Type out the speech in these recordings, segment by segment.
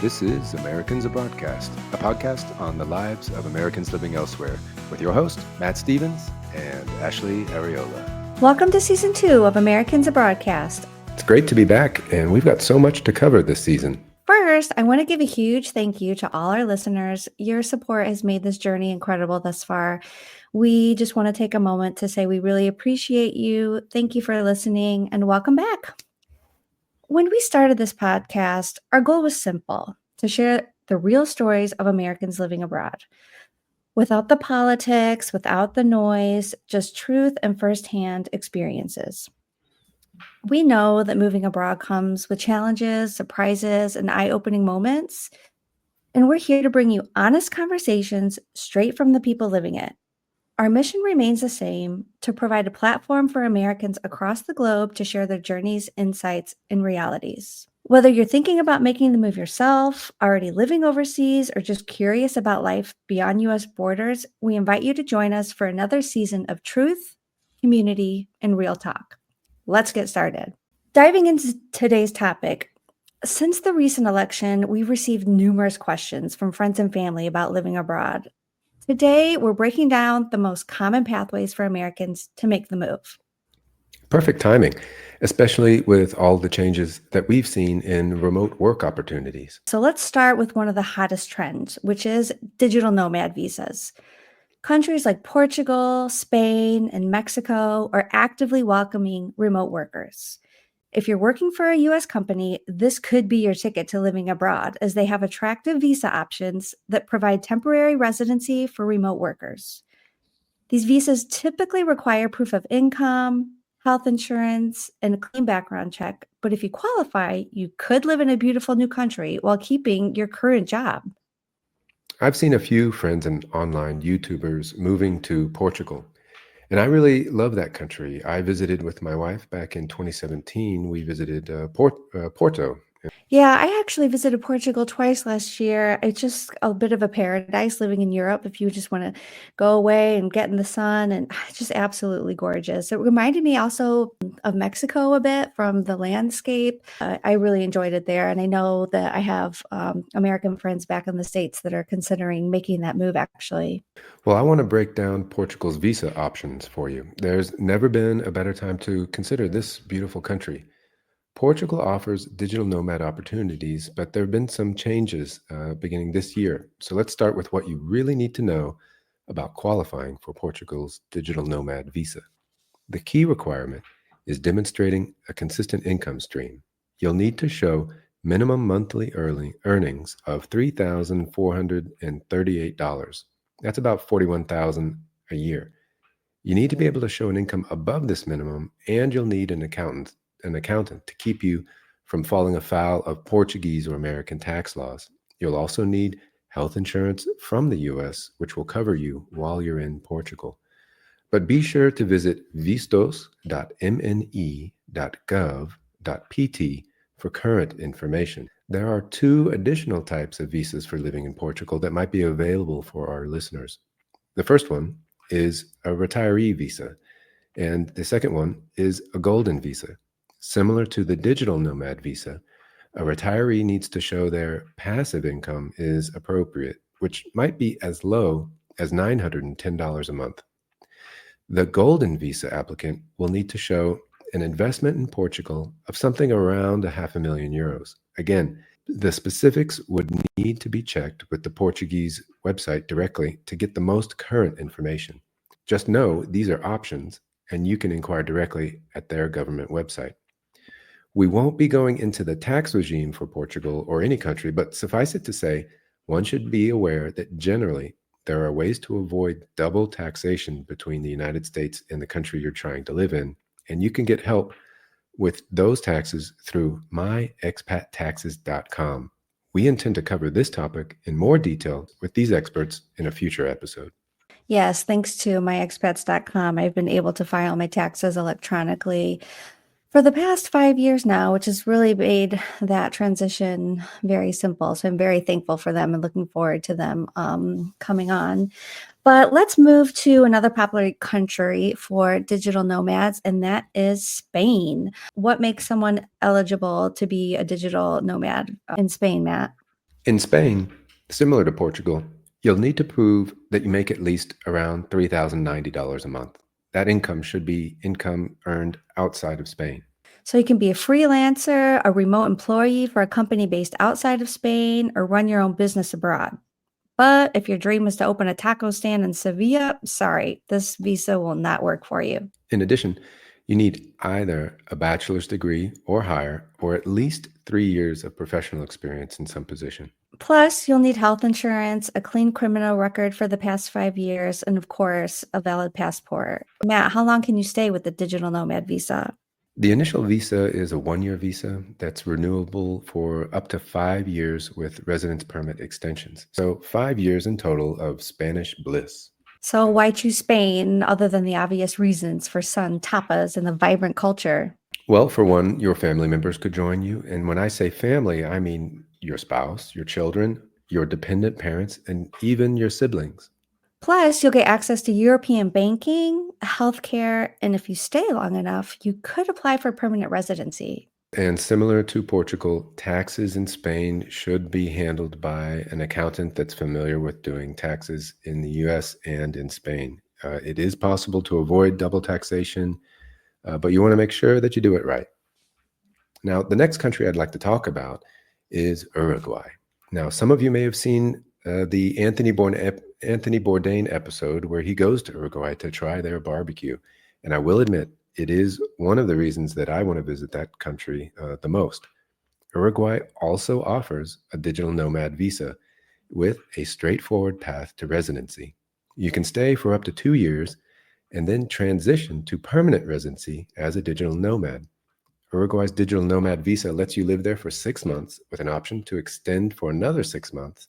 This is Americans Abroadcast, a podcast on the lives of Americans living elsewhere, with your host, Matt Stevens and Ashley Arreola. Welcome to Season 2 of Americans Abroadcast. It's great to be back, and we've got so much to cover this season. First, I want to give a huge thank you to all our listeners. Your support has made this journey incredible thus far. We just want to take a moment to say we really appreciate you. Thank you for listening, and welcome back. When we started this podcast, our goal was simple: to share the real stories of Americans living abroad. Without the politics, without the noise, just truth and firsthand experiences. We know that moving abroad comes with challenges, surprises, and eye-opening moments, and we're here to bring you honest conversations straight from the people living it. Our mission remains the same: to provide a platform for Americans across the globe to share their journeys, insights, and realities. Whether you're thinking about making the move yourself, already living overseas, or just curious about life beyond U.S. borders, we invite you to join us for another season of truth, community, and real talk. Let's get started. Diving into today's topic, since the recent election, we've received numerous questions from friends and family about living abroad. Today, we're breaking down the most common pathways for Americans to make the move. Perfect timing, especially with all the changes that we've seen in remote work opportunities. So let's start with one of the hottest trends, which is digital nomad visas. Countries like Portugal, Spain, and Mexico are actively welcoming remote workers. If you're working for a U.S. company, this could be your ticket to living abroad, as they have attractive visa options that provide temporary residency for remote workers. These visas typically require proof of income, health insurance, and a clean background check. But if you qualify, you could live in a beautiful new country while keeping your current job. I've seen a few friends and online YouTubers moving to Portugal, and I really love that country. I visited with my wife back in 2017. We visited Porto. Yeah, I actually visited Portugal twice last year. It's just a bit of a paradise living in Europe if you just want to go away and get in the sun, and it's just absolutely gorgeous. It reminded me also of Mexico a bit from the landscape. I really enjoyed it there, and I know that I have American friends back in the States that are considering making that move actually. Well, I want to break down Portugal's visa options for you. There's never been a better time to consider this beautiful country. Portugal offers digital nomad opportunities, but there have been some changes beginning this year. So let's start with what you really need to know about qualifying for Portugal's digital nomad visa. The key requirement is demonstrating a consistent income stream. You'll need to show minimum monthly earnings of $3,438. That's about $41,000 a year. You need to be able to show an income above this minimum, and you'll need an accountant to keep you from falling afoul of Portuguese or American tax laws. You'll also need health insurance from the US, which will cover you while you're in Portugal. But be sure to visit vistos.mne.gov.pt for current information. There are two additional types of visas for living in Portugal that might be available for our listeners. The first one is a retiree visa, and the second one is a golden visa. Similar to the digital nomad visa, a retiree needs to show their passive income is appropriate, which might be as low as $910 a month. The golden visa applicant will need to show an investment in Portugal of something around €500,000. Again, the specifics would need to be checked with the Portuguese website directly to get the most current information. Just know these are options, and you can inquire directly at their government website. We won't be going into the tax regime for Portugal or any country, but suffice it to say, one should be aware that generally there are ways to avoid double taxation between the United States and the country you're trying to live in, and you can get help with those taxes through myexpattaxes.com. We intend to cover this topic in more detail with these experts in a future episode. Yes, thanks to myexpats.com, I've been able to file my taxes electronically for the past 5 years now, which has really made that transition very simple. So I'm very thankful for them and looking forward to them coming on. But let's move to another popular country for digital nomads, and that is Spain. What makes someone eligible to be a digital nomad in Spain, Matt? In Spain, similar to Portugal, you'll need to prove that you make at least around $3,090 a month. That income should be income earned outside of Spain. So you can be a freelancer, a remote employee for a company based outside of Spain, or run your own business abroad. But if your dream is to open a taco stand in Sevilla, sorry, this visa will not work for you. In addition, you need either a bachelor's degree or higher, or at least 3 years of professional experience in some position. Plus, you'll need health insurance, a clean criminal record for the past 5 years, and of course, a valid passport. Matt, how long can you stay with the digital nomad visa? The initial visa is a 1-year visa that's renewable for up to 5 years with residence permit extensions. So 5 years in total of Spanish bliss. So, why choose Spain other than the obvious reasons for sun, tapas, and the vibrant culture? Well, for one, your family members could join you. And when I say family, I mean your spouse, your children, your dependent parents, and even your siblings. Plus, you'll get access to European banking, healthcare, and if you stay long enough, you could apply for permanent residency. And similar to Portugal, taxes in Spain should be handled by an accountant that's familiar with doing taxes in the US and in Spain. It is possible to avoid double taxation, but you want to make sure that you do it right. Now, the next country I'd like to talk about is Uruguay. Now, some of you may have seen the Anthony Bourdain episode where he goes to Uruguay to try their barbecue. And I will admit, it is one of the reasons that I want to visit that country the most. Uruguay also offers a digital nomad visa with a straightforward path to residency. You can stay for up to 2 years and then transition to permanent residency as a digital nomad. Uruguay's digital nomad visa lets you live there for 6 months with an option to extend for another 6 months,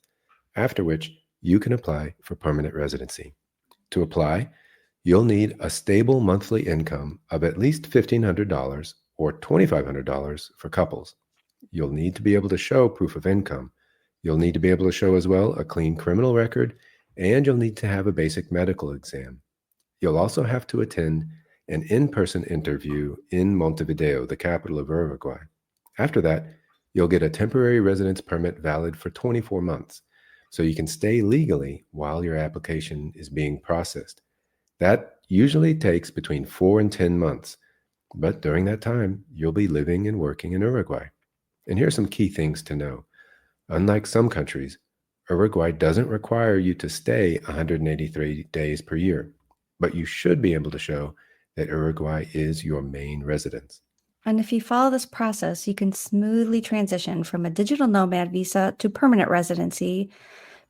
after which you can apply for permanent residency. To apply, you'll need a stable monthly income of at least $1,500 or $2,500 for couples. You'll need to be able to show proof of income. You'll need to be able to show as well a clean criminal record, and you'll need to have a basic medical exam. You'll also have to attend an in-person interview in Montevideo, the capital of Uruguay. After that, you'll get a temporary residence permit valid for 24 months, so you can stay legally while your application is being processed. That usually takes between 4 and 10 months, but during that time, you'll be living and working in Uruguay. And here's some key things to know. Unlike some countries, Uruguay doesn't require you to stay 183 days per year, but you should be able to show that Uruguay is your main residence. And if you follow this process, you can smoothly transition from a digital nomad visa to permanent residency,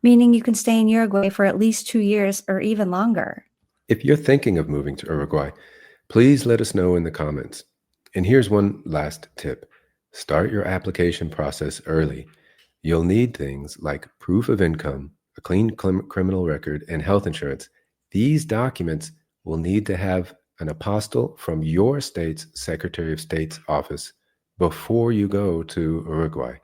meaning you can stay in Uruguay for at least 2 years or even longer. If you're thinking of moving to Uruguay, please let us know in the comments. And here's one last tip. Start your application process early. You'll need things like proof of income, a clean criminal record, and health insurance. These documents will need to have an apostille from your state's Secretary of State's office before you go to Uruguay.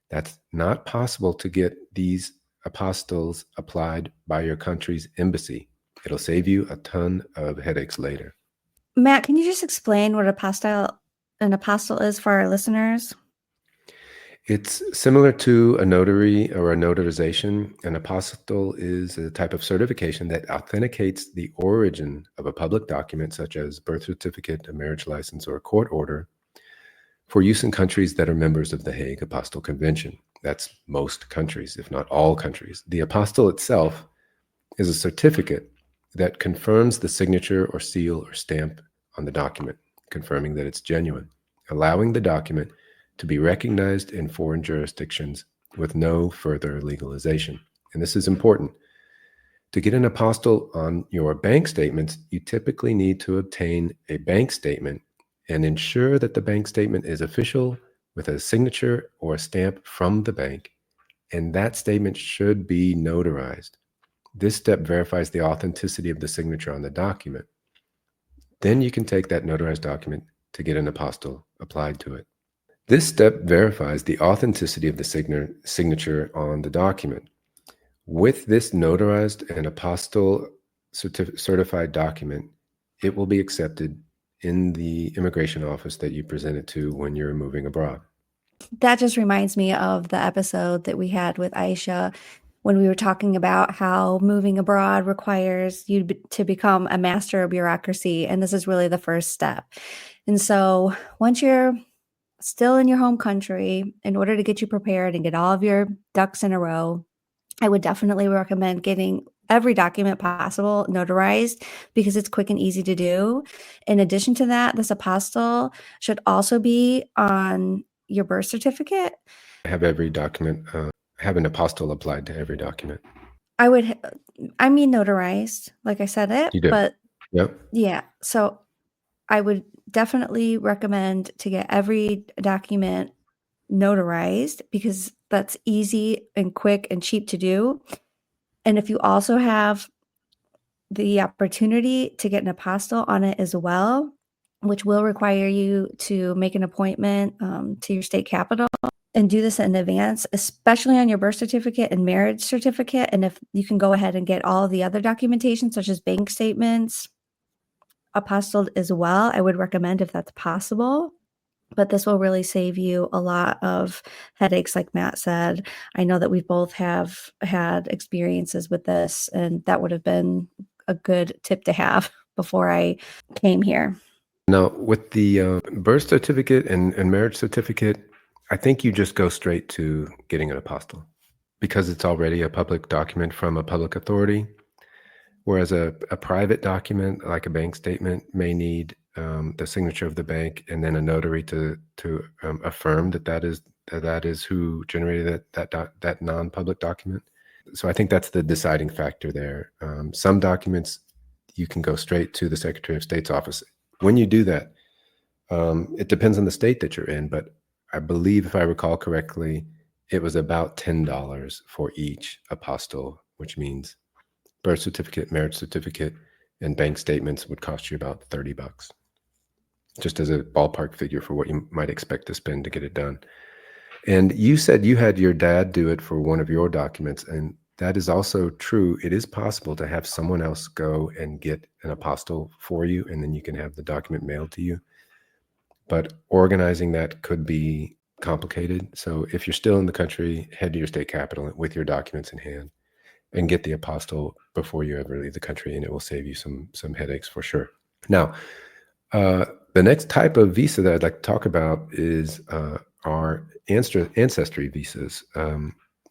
That's not possible to get these apostilles applied by your country's embassy. It'll save you a ton of headaches later. Matt, can you just explain what an apostille is for our listeners? It's similar to a notary or a notarization. An apostille is a type of certification that authenticates the origin of a public document, such as birth certificate, a marriage license, or a court order, for use in countries that are members of the Hague Apostille Convention. That's most countries, if not all countries. The apostille itself is a certificate that confirms the signature or seal or stamp on the document, confirming that it's genuine, allowing the document to be recognized in foreign jurisdictions with no further legalization. And this is important. To get an apostille on your bank statements, you typically need to obtain a bank statement and ensure that the bank statement is official with a signature or a stamp from the bank, and that statement should be notarized. This step verifies the authenticity of the signature on the document. Then you can take that notarized document to get an apostille applied to it. This step verifies the authenticity of the signature on the document. With this notarized and apostille certified document, it will be accepted in the immigration office that you present it to when you're moving abroad. That just reminds me of the episode that we had with Aisha when we were talking about how moving abroad requires you to become a master of bureaucracy. And this is really the first step. And so once you're still in your home country, in order to get you prepared and get all of your ducks in a row, I would definitely recommend getting every document possible notarized because it's quick and easy to do. In addition to that, this apostille should also be on your birth certificate. Have every document, have an apostille applied to every document. I would, I mean, notarized, like I said it, You do. but Yep. yeah. So I would definitely recommend to get every document notarized because that's easy and quick and cheap to do. And if you also have the opportunity to get an apostille on it as well, which will require you to make an appointment to your state capital and do this in advance, especially on your birth certificate and marriage certificate. And if you can go ahead and get all of the other documentation, such as bank statements, apostilled as well, I would recommend if that's possible. But this will really save you a lot of headaches, like Matt said. I know that we both have had experiences with this, and that would have been a good tip to have before I came here. Now, with the birth certificate and marriage certificate, I think you just go straight to getting an apostille because it's already a public document from a public authority. Whereas a private document like a bank statement may need the signature of the bank and then a notary to affirm that is who generated that non-public document. So I think that's the deciding factor there. Some documents you can go straight to the Secretary of State's office. When you do that, it depends on the state that you're in, but I believe, if I recall correctly, it was about $10 for each apostille, which means birth certificate, marriage certificate, and bank statements would cost you about $30, just as a ballpark figure for what you might expect to spend to get it done. And you said you had your dad do it for one of your documents, and that is also true. It is possible to have someone else go and get an apostille for you, and then you can have the document mailed to you. But organizing that could be complicated. So if you're still in the country, head to your state capital with your documents in hand and get the apostille before you ever leave the country, and it will save you some headaches for sure. Now, the next type of visa that I'd like to talk about is our ancestry visas.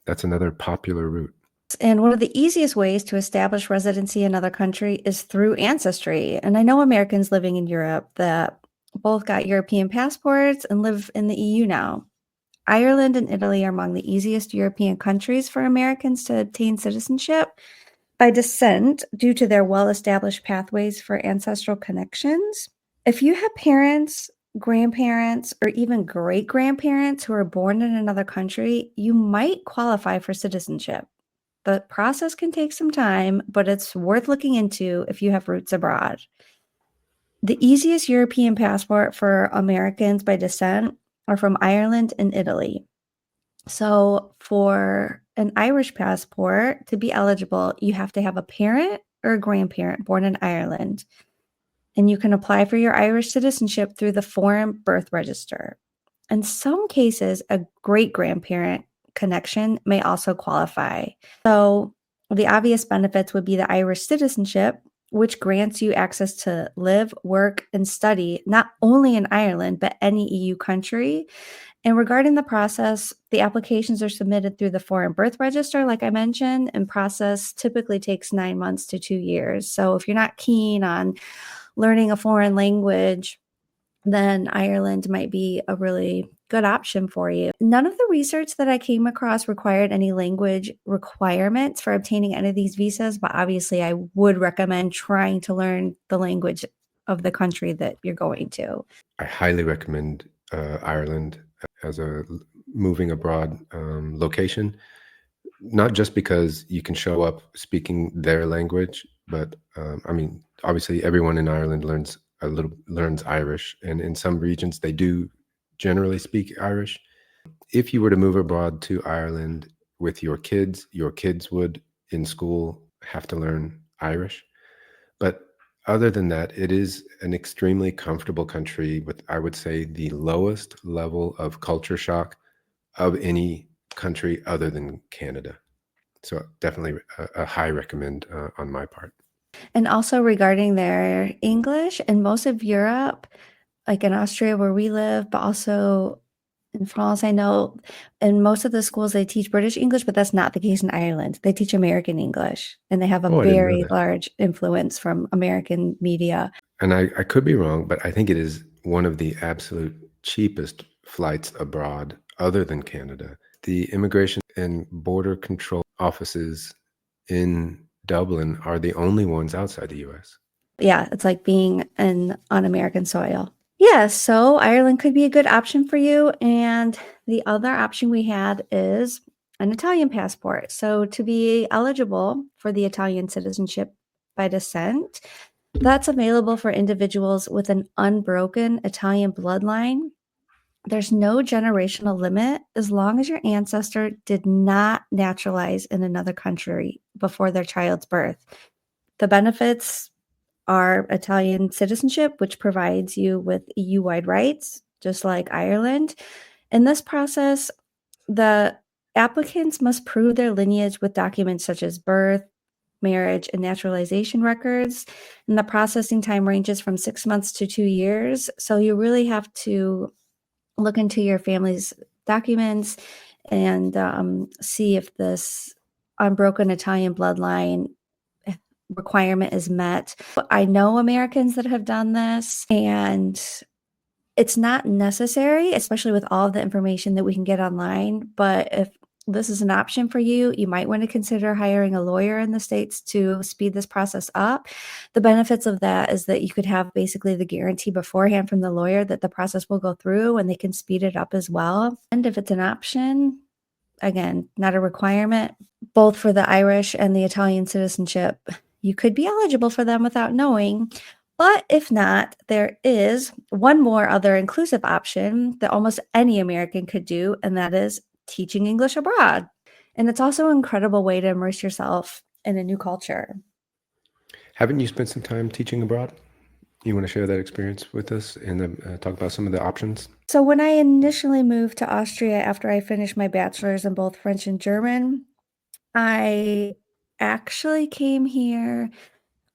That's another popular route. And one of the easiest ways to establish residency in another country is through ancestry. And I know Americans living in Europe that both got European passports and live in the EU now. Ireland and Italy are among the easiest European countries for Americans to obtain citizenship by descent due to their well-established pathways for ancestral connections. If you have parents, grandparents, or even great-grandparents who are born in another country, you might qualify for citizenship. The process can take some time, but it's worth looking into if you have roots abroad. The easiest European passport for Americans by descent are from Ireland and Italy. So for an Irish passport, to be eligible, you have to have a parent or a grandparent born in Ireland. And you can apply for your Irish citizenship through the foreign birth register. In some cases, a great-grandparent connection may also qualify. So the obvious benefits would be the Irish citizenship, which grants you access to live, work, and study not only in Ireland, but any EU country. And regarding the process, the applications are submitted through the foreign birth register, like I mentioned, and process typically takes 9 months to 2 years. So if you're not keen on learning a foreign language, then Ireland might be a really good option for you. None of the research that I came across required any language requirements for obtaining any of these visas, but obviously I would recommend trying to learn the language of the country that you're going to. I highly recommend Ireland as a moving abroad location, not just because you can show up speaking their language, but I mean, obviously everyone in Ireland learns Irish, and in some regions they do generally speak Irish. If you were to move abroad to Ireland with your kids would in school have to learn Irish. But other than that, it is an extremely comfortable country with, I would say, the lowest level of culture shock of any country other than Canada. So definitely a high recommend on my part. And also regarding their English, in most of Europe, like in Austria where we live, but also in France, I know in most of the schools they teach British English, but that's not the case in Ireland. They teach American English, and they have a Oh, I didn't know very that. large influence from American media. And I could be wrong, but I think it is one of the absolute cheapest flights abroad other than Canada. The immigration and border control offices in Dublin are the only ones outside the US. Yeah, it's like being on American soil. Yeah, so Ireland could be a good option for you. And the other option we had is an Italian passport. So to be eligible for the Italian citizenship by descent, that's available for individuals with an unbroken Italian bloodline. There's no generational limit as long as your ancestor did not naturalize in another country before their child's birth. The benefits are Italian citizenship, which provides you with EU-wide rights, just like Ireland. In this process, the applicants must prove their lineage with documents such as birth, marriage, and naturalization records. And the processing time ranges from 6 months to 2 years. So you really have to look into your family's documents and see if this unbroken Italian bloodline requirement is met. I know Americans that have done this, and it's not necessary, especially with all of the information that we can get online. But if this is an option for you, you might want to consider hiring a lawyer in the States to speed this process up. The benefits of that is that you could have basically the guarantee beforehand from the lawyer that the process will go through, and they can speed it up as well. And if it's an option, again, not a requirement, both for the Irish and the Italian citizenship, you could be eligible for them without knowing. But if not, there is one more other inclusive option that almost any American could do, and that is teaching English abroad. And it's also an incredible way to immerse yourself in a new culture. Haven't you spent some time teaching abroad? You want to share that experience with us and talk about some of the options? So when I initially moved to Austria after I finished my bachelor's in both French and German, I actually came here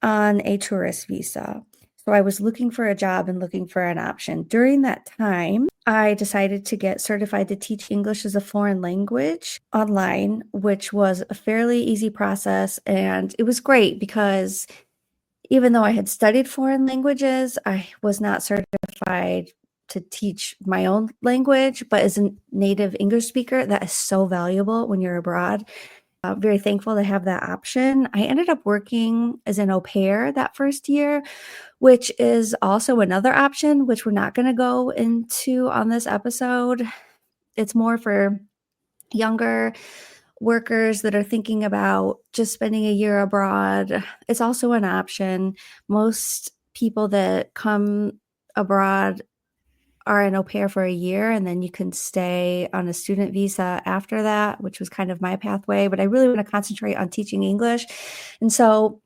on a tourist visa. So I was looking for a job and looking for an option. During that time, I decided to get certified to teach English as a foreign language online, which was a fairly easy process. And it was great because even though I had studied foreign languages, I was not certified to teach my own language. But as a native English speaker, that is so valuable when you're abroad. Very thankful to have that option. I ended up working as an au pair that first year, which is also another option, which we're not going to go into on this episode. It's more for younger workers that are thinking about just spending a year abroad. It's also an option. Most people that come abroad are an au pair for a year, and then you can stay on a student visa after that, which was kind of my pathway. But I really want to concentrate on teaching English. And so,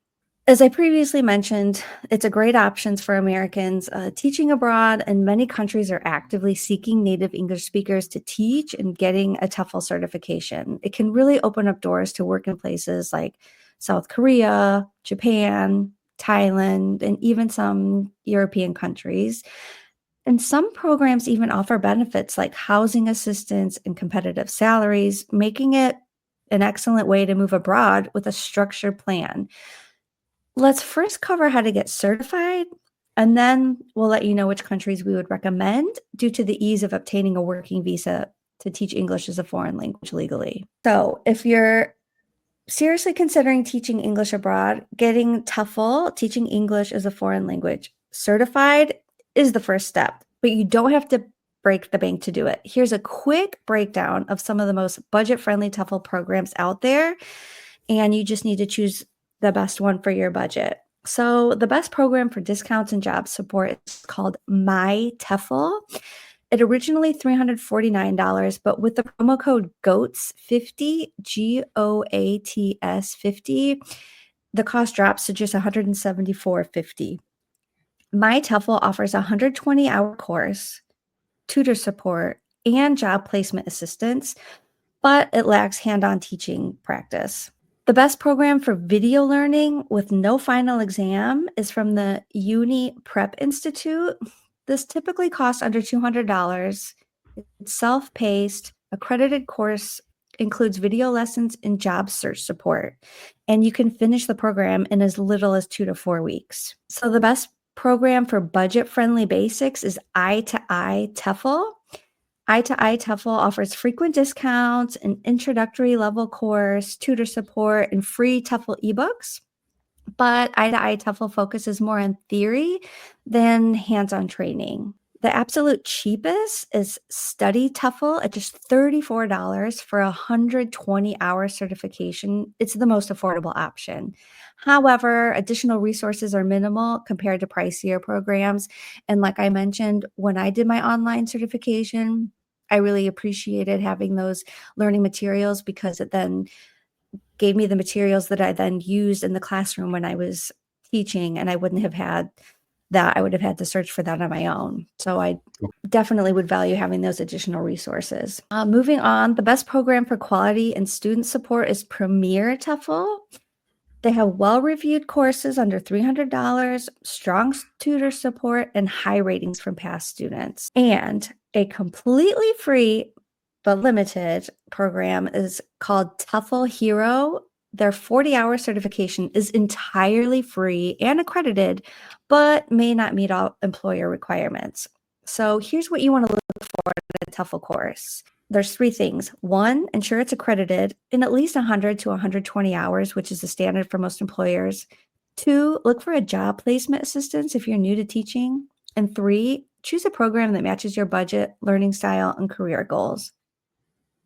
as I previously mentioned, it's a great option for Americans teaching abroad, and many countries are actively seeking native English speakers to teach and getting a TEFL certification. It can really open up doors to work in places like South Korea, Japan, Thailand, and even some European countries. And some programs even offer benefits like housing assistance and competitive salaries, making it an excellent way to move abroad with a structured plan. Let's first cover how to get certified, and then we'll let you know which countries we would recommend due to the ease of obtaining a working visa to teach English as a foreign language legally. So, if you're seriously considering teaching English abroad, getting TEFL, teaching English as a foreign language certified, is the first step, but you don't have to break the bank to do it. Here's a quick breakdown of some of the most budget-friendly TEFL programs out there, and you just need to choose the best one for your budget. So the best program for discounts and job support is called My TEFL. It originally $349, but with the promo code GOATS50, GOATS 50, the cost drops to just $174.50. My TEFL offers a 120-hour course, tutor support, and job placement assistance, but it lacks hands-on teaching practice. The best program for video learning with no final exam is from the Uni Prep Institute. This typically costs under $200. It's self-paced, accredited course, includes video lessons and job search support, and you can finish the program in as little as 2 to 4 weeks. So the best program for budget-friendly basics is Eye to Eye TEFL. Eye to Eye TEFL offers frequent discounts, an introductory level course, tutor support, and free TEFL ebooks. But Eye to Eye TEFL focuses more on theory than hands-on training. The absolute cheapest is Study TEFL at just $34 for a 120-hour certification. It's the most affordable option. However, additional resources are minimal compared to pricier programs. And like I mentioned, when I did my online certification, I really appreciated having those learning materials because it then gave me the materials that I then used in the classroom when I was teaching, and I wouldn't have had that. I would have had to search for that on my own. So I definitely would value having those additional resources. Moving on, the best program for quality and student support is Premier TEFL. They have well-reviewed courses under $300, strong tutor support, and high ratings from past students. And a completely free but limited program is called TEFL Hero. Their 40-hour certification is entirely free and accredited, but may not meet all employer requirements. So here's what you want to look for in a TEFL course. There's 3 things. 1, ensure it's accredited in at least 100 to 120 hours, which is the standard for most employers. 2, look for a job placement assistance if you're new to teaching. And 3, choose a program that matches your budget, learning style, and career goals.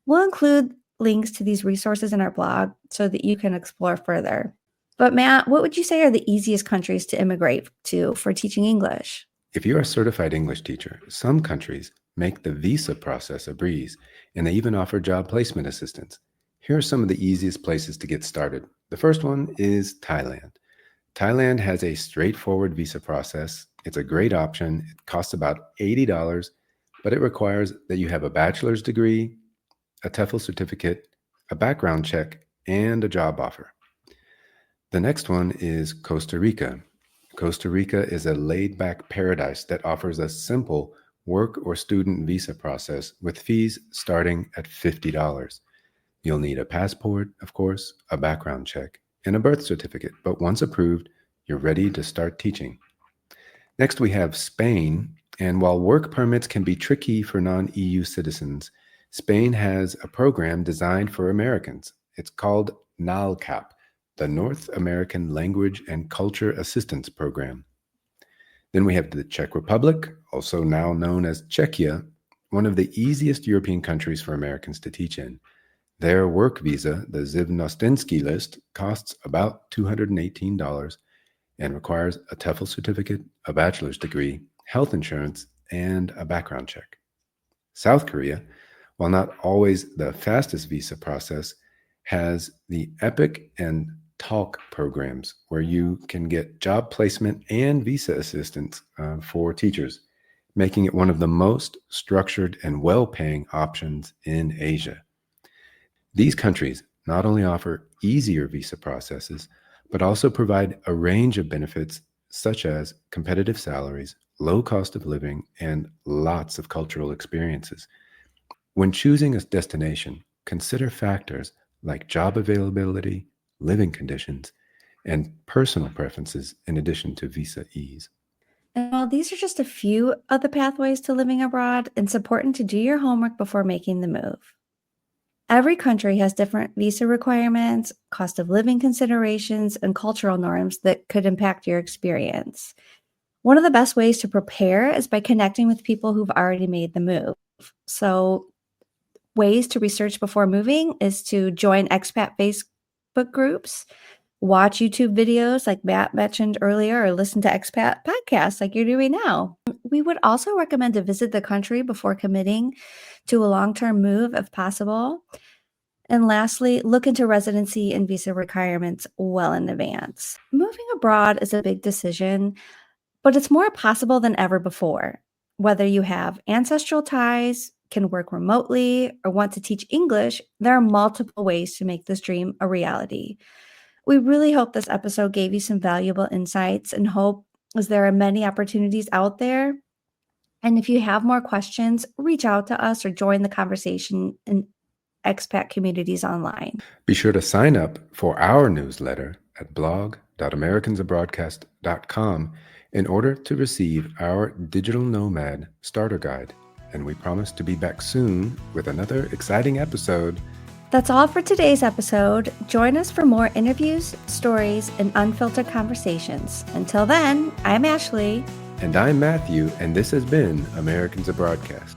We'll include links to these resources in our blog so that you can explore further. But Matt, what would you say are the easiest countries to immigrate to for teaching English? If you're a certified English teacher, some countries make the visa process a breeze, and they even offer job placement assistance. Here are some of the easiest places to get started. The first one is Thailand. Thailand has a straightforward visa process. It's a great option. It costs about $80, but it requires that you have a bachelor's degree, a TEFL certificate, a background check, and a job offer. The next one is Costa Rica. Costa Rica is a laid-back paradise that offers a simple work or student visa process with fees starting at $50. You'll need a passport, of course, a background check, and a birth certificate, but once approved, you're ready to start teaching. Next, we have Spain, and while work permits can be tricky for non-EU citizens, Spain has a program designed for Americans. It's called NALCAP, the North American Language and Culture Assistance Program. Then we have the Czech Republic, also now known as Czechia, one of the easiest European countries for Americans to teach in. Their work visa, the Živnostenský list, costs about $218 and requires a TEFL certificate, a bachelor's degree, health insurance, and a background check. South Korea, while not always the fastest visa process, has the EPIC and TALK programs where you can get job placement and visa assistance for teachers, making it one of the most structured and well-paying options in Asia. These countries not only offer easier visa processes, but also provide a range of benefits such as competitive salaries, low cost of living, and lots of cultural experiences. When choosing a destination, consider factors like job availability, living conditions, and personal preferences in addition to visa ease. And while these are just a few of the pathways to living abroad, it's important to do your homework before making the move. Every country has different visa requirements, cost of living considerations, and cultural norms that could impact your experience. One of the best ways to prepare is by connecting with people who've already made the move. So ways to research before moving is to join expat Facebook groups, watch YouTube videos like Matt mentioned earlier, or listen to expat podcasts like you're doing now. We would also recommend to visit the country before committing to a long-term move if possible. And lastly, look into residency and visa requirements well in advance. Moving abroad is a big decision, but it's more possible than ever before. Whether you have ancestral ties, can work remotely, or want to teach English, there are multiple ways to make this dream a reality. We really hope this episode gave you some valuable insights and hope, as there are many opportunities out there. And if you have more questions, reach out to us or join the conversation in expat communities online. Be sure to sign up for our newsletter at blog.americansabroadcast.com in order to receive our digital nomad starter guide. And we promise to be back soon with another exciting episode. That's all for today's episode. Join us for more interviews, stories, and unfiltered conversations. Until then, I'm Ashley. And I'm Matthew, and this has been Americans Abroadcast.